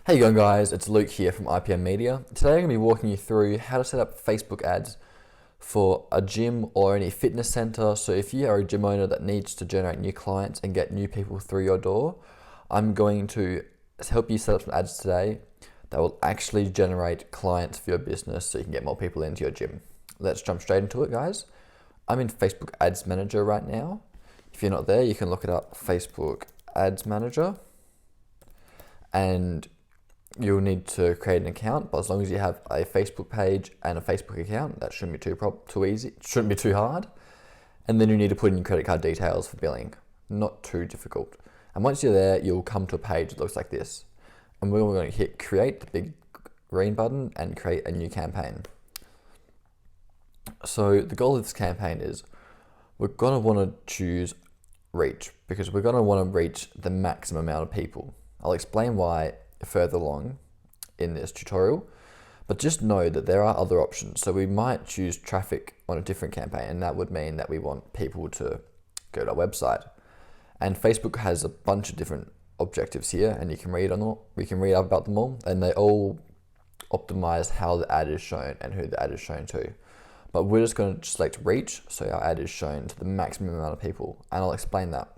Hey you going guys, it's Luke here from IPM Media. Today I'm going to be walking you through how to set up Facebook ads for a gym or any fitness center. So if you are a gym owner that needs to generate new clients and get new people through your door, I'm going to help you set up some ads today that will actually generate clients for your business so you can get more people into your gym. Let's jump straight into it, guys. I'm in Facebook Ads Manager right now. If you're not there, you can look it up, Facebook Ads Manager, and you'll need to create an account, but as long as you have a Facebook page and a Facebook account, that shouldn't be too easy. It shouldn't be too hard. And then you need to put in your credit card details for billing. Not too difficult. And once you're there, you'll come to a page that looks like this. And we're going to hit create, the big green button, and create a new campaign. So the goal of this campaign is we're going to want to choose reach, because we're going to want to reach the maximum amount of people. I'll explain why further along in this tutorial, but just know that there are other options. So we might choose traffic on a different campaign, and that would mean that we want people to go to our website. And Facebook has a bunch of different objectives here, and you can read on all, we can read up about them all, and they all optimize how the ad is shown and who the ad is shown to. But we're just going to select reach, so our ad is shown to the maximum amount of people, and I'll explain that.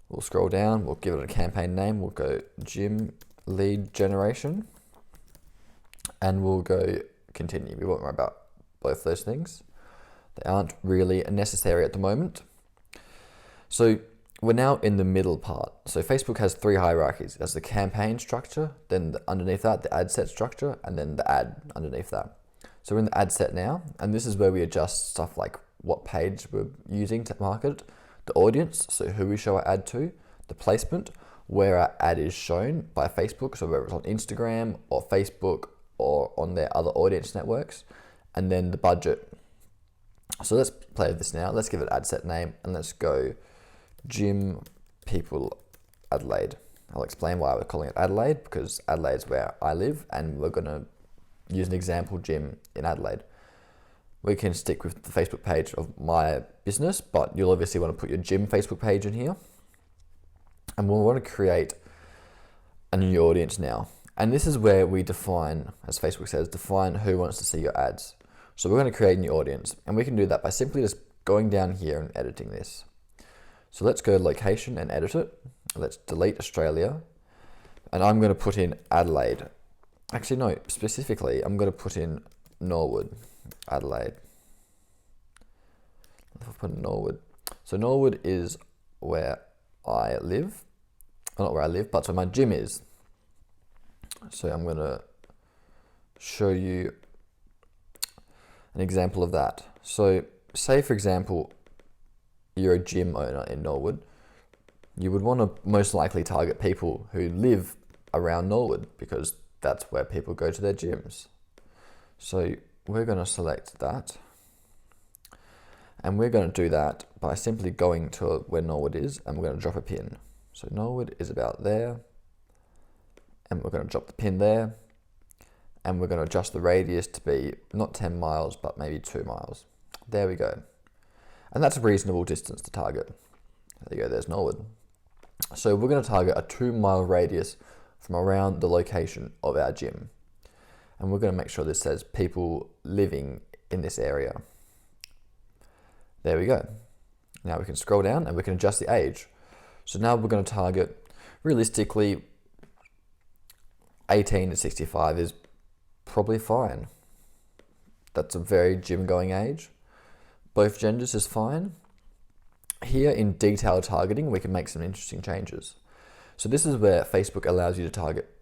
We'll scroll down, we'll give it a campaign name, we'll go gym lead generation, and we'll go continue. We won't worry about both those things. They aren't really necessary at the moment. So we're now in the middle part. So Facebook has three hierarchies. There's the campaign structure, then underneath that, the ad set structure, and then the ad underneath that. So we're in the ad set now, and this is where we adjust stuff like what page we're using to market, the audience, so who we show our ad to, the placement, where our ad is shown by Facebook, so whether it's on Instagram or Facebook or on their other audience networks, and then the budget. So let's play with this now. Let's give it ad set name, and let's go Gym People Adelaide. I'll explain why we're calling it Adelaide, because Adelaide is where I live, and we're going to use an example gym in Adelaide. We can stick with the Facebook page of my business, but you'll obviously want to put your gym Facebook page in here. And we'll want to create a new audience now. And this is where we define, as Facebook says, define who wants to see your ads. So we're going to create a new audience, and we can do that by simply just going down here and editing this. So let's go to location and edit it. Let's delete Australia. And I'm going to put in Adelaide. Actually, no, specifically, I'm going to put in Norwood. Adelaide. I'll put Norwood. So Norwood is where I live. Well, not where I live, but where my gym is. So I'm going to show you an example of that. So say, for example, you're a gym owner in Norwood. You would want to most likely target people who live around Norwood, because that's where people go to their gyms. So we're going to select that, and we're going to do that by simply going to where Norwood is, and we're going to drop a pin. So Norwood is about there, and we're going to drop the pin there, and we're going to adjust the radius to be not 10 miles, but maybe 2 miles. There we go. And that's a reasonable distance to target. There you go, there's Norwood. So we're going to target a 2-mile radius from around the location of our gym. And we're going to make sure this says people living in this area. There we go. Now we can scroll down and we can adjust the age. So now we're going to target, realistically, 18 to 65 is probably fine. That's a very gym going age. Both genders is fine. Here in detailed targeting, we can make some interesting changes. So this is where Facebook allows you to target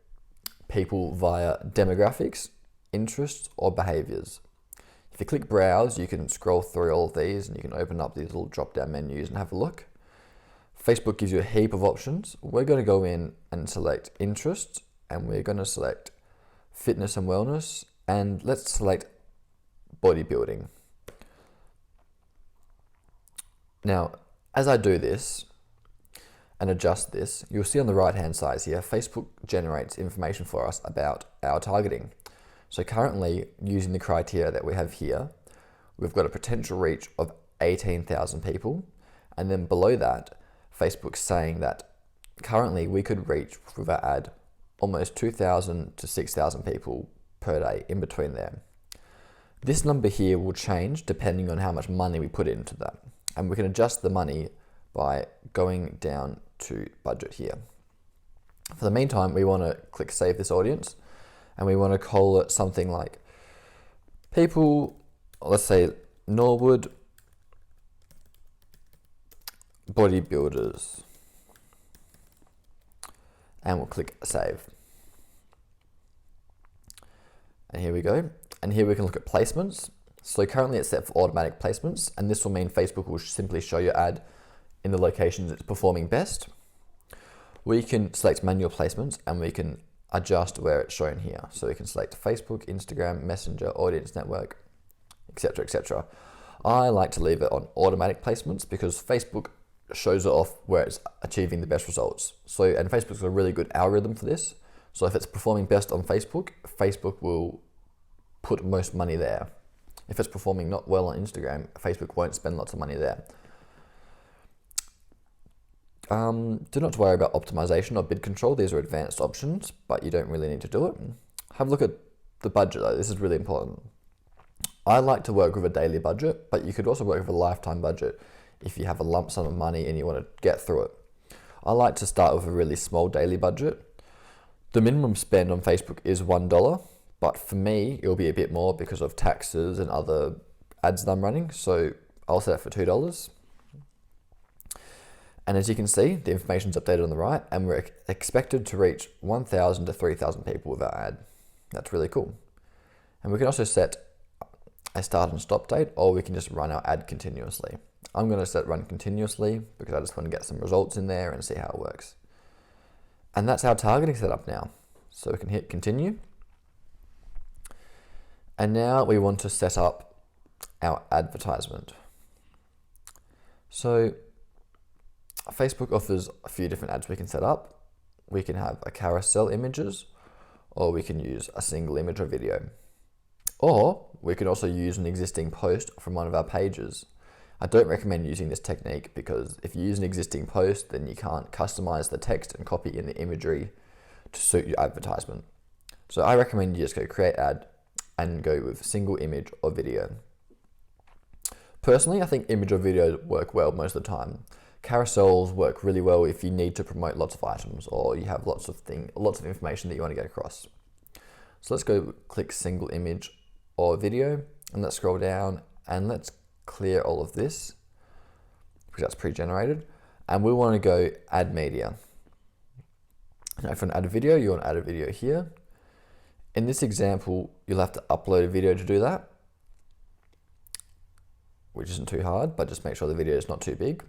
people via demographics, interests, or behaviors. If you click browse, you can scroll through all of these, and you can open up these little drop down menus and have a look. Facebook gives you a heap of options. We're going to go in and select interests, and we're going to select fitness and wellness, and let's select bodybuilding. Now, as I do this and adjust this, you'll see on the right hand side here, Facebook generates information for us about our targeting. So currently, using the criteria that we have here, we've got a potential reach of 18,000 people. And then below that, Facebook's saying that currently we could reach with our ad almost 2,000 to 6,000 people per day in between there. This number here will change depending on how much money we put into that. And we can adjust the money by going down to budget here. For the meantime, we want to click save this audience, and we want to call it something like people, let's say Norwood bodybuilders, and we'll click save. And here we go. And here we can look at placements. So currently it's set for automatic placements, and this will mean Facebook will simply show your ad in the locations it's performing best. We can select manual placements, and we can adjust where it's shown here. So we can select Facebook, Instagram, Messenger, Audience Network, etc., etc. I like to leave it on automatic placements because Facebook shows it off where it's achieving the best results. And Facebook's a really good algorithm for this. So if it's performing best on Facebook, Facebook will put most money there. If it's performing not well on Instagram, Facebook won't spend lots of money there. Do not worry about optimization or bid control. These are advanced options, but you don't really need to do it. Have a look at the budget though. This is really important. I like to work with a daily budget, but you could also work with a lifetime budget if you have a lump sum of money and you want to get through it. I like to start with a really small daily budget. The minimum spend on Facebook is $1, but for me, it'll be a bit more because of taxes and other ads that I'm running. So I'll set it for $2. And as you can see, the information is updated on the right, and we're expected to reach 1,000 to 3,000 people with our ad. That's really cool. And we can also set a start and stop date, or we can just run our ad continuously. I'm going to set run continuously because I just want to get some results in there and see how it works. And that's our targeting set up now. So we can hit continue. And now we want to set up our advertisement. So Facebook offers a few different ads we can set up. We can have a carousel images, or we can use a single image or video. Or we can also use an existing post from one of our pages. I don't recommend using this technique because if you use an existing post, then you can't customize the text and copy in the imagery to suit your advertisement. So I recommend you just go create ad and go with single image or video. Personally, I think image or video work well most of the time. Carousels work really well if you need to promote lots of items or you have lots of information that you want to get across. So let's go click single image or video, and let's scroll down and let's clear all of this because that's pre-generated, and we want to go add media. Now if you want to add a video, you want to add a video here. In this example, you'll have to upload a video to do that, which isn't too hard, but just make sure the video is not too big.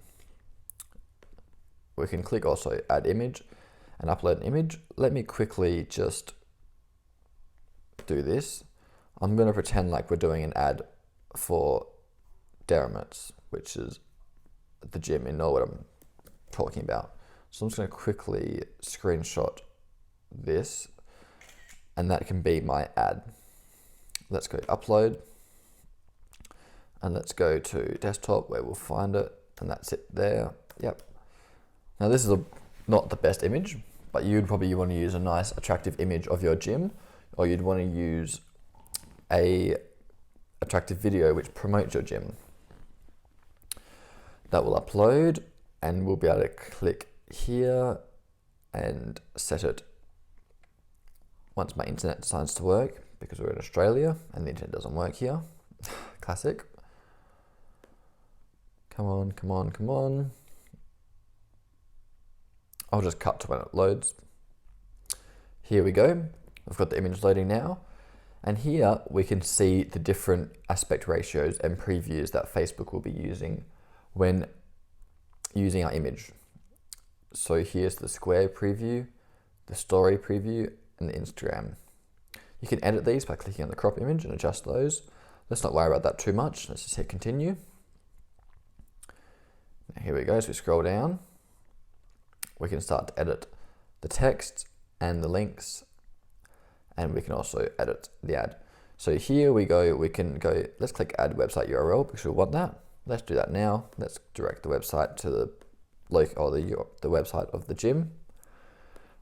We can click also add image and upload an image. Let me quickly just do this. I'm going to pretend like we're doing an ad for Kilometres, which is the gym in Norwood I'm talking about. So I'm just going to quickly screenshot this, and that can be my ad. Let's go upload, and let's go to desktop where we'll find it, and that's it there. Yep. Now this is not the best image, but you'd probably want to use a nice attractive image of your gym, or you'd want to use a attractive video which promotes your gym. That will upload, and we'll be able to click here and set it once my internet decides to work, because we're in Australia and the internet doesn't work here. Classic. Come on, come on, come on. I'll just cut to when it loads. Here we go. We've got the image loading now. And here we can see the different aspect ratios and previews that Facebook will be using when using our image. So here's the square preview, the story preview, and the Instagram. You can edit these by clicking on the crop image and adjust those. Let's not worry about that too much. Let's just hit continue. Now here we go. As we scroll down, we can start to edit the text and the links, and we can also edit the ad. So here we go, let's click add website URL because we want that. Let's do that now. Let's direct the website to the website of the gym.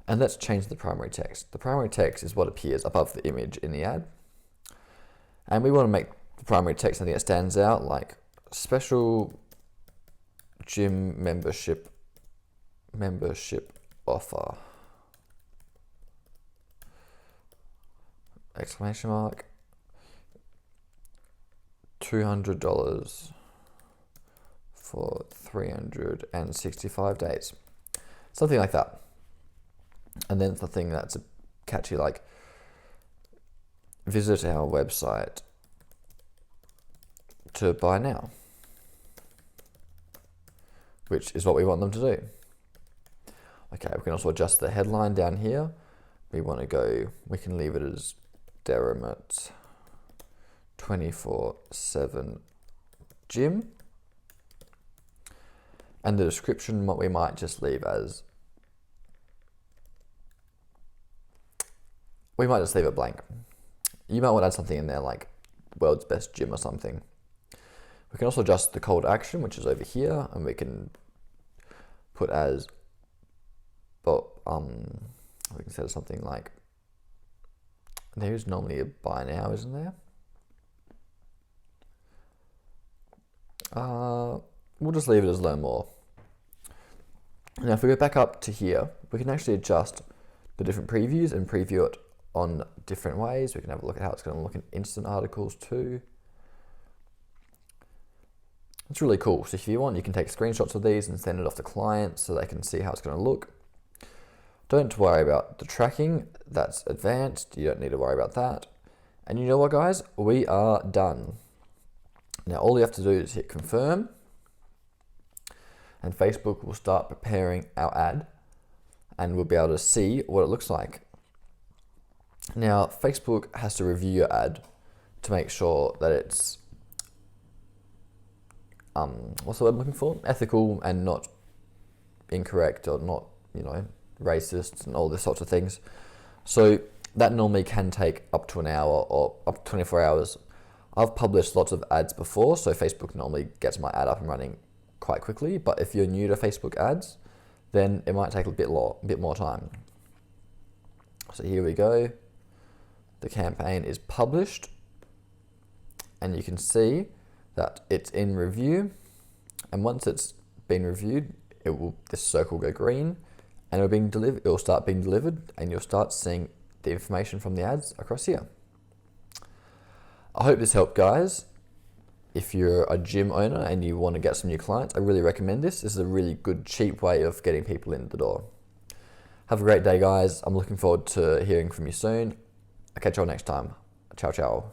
And let's change the primary text. The primary text is what appears above the image in the ad. And we want to make the primary text something that stands out, like special gym membership offer. Exclamation mark. $200 for 365 days. Something like that. And then the thing that's catchy, like visit our website to buy now, which is what we want them to do. Okay, we can also adjust the headline down here. We can leave it as Derrimut 24/7 gym. And the description, what we might just leave as, we might just leave it blank. You might want to add something in there like world's best gym or something. We can also adjust the call to action, which is over here, and we can put as, we can set something like, there's normally a buy now, isn't there? We'll just leave it as learn more. Now, if we go back up to here, we can actually adjust the different previews and preview it on different ways. We can have a look at how it's going to look in instant articles too. It's really cool. So if you want, you can take screenshots of these and send it off to clients so they can see how it's going to look. Don't worry about the tracking. That's advanced. You don't need to worry about that. And you know what, guys? We are done. Now, all you have to do is hit confirm, and Facebook will start preparing our ad, and we'll be able to see what it looks like. Now, Facebook has to review your ad to make sure that it's, what's the word I'm looking for? Ethical and not incorrect or not, racist and all these sorts of things. So that normally can take up to an hour or up to 24 hours. I've published lots of ads before, so Facebook normally gets my ad up and running quite quickly. But if you're new to Facebook ads, then it might take a bit more time. So here we go. The campaign is published, and you can see that it's in review. And once it's been reviewed, this circle will go green, and it will start being delivered, and you'll start seeing the information from the ads across here. I hope this helped, guys. If you're a gym owner and you want to get some new clients, I really recommend this. This is a really good, cheap way of getting people in the door. Have a great day, guys. I'm looking forward to hearing from you soon. I'll catch you all next time. Ciao, ciao.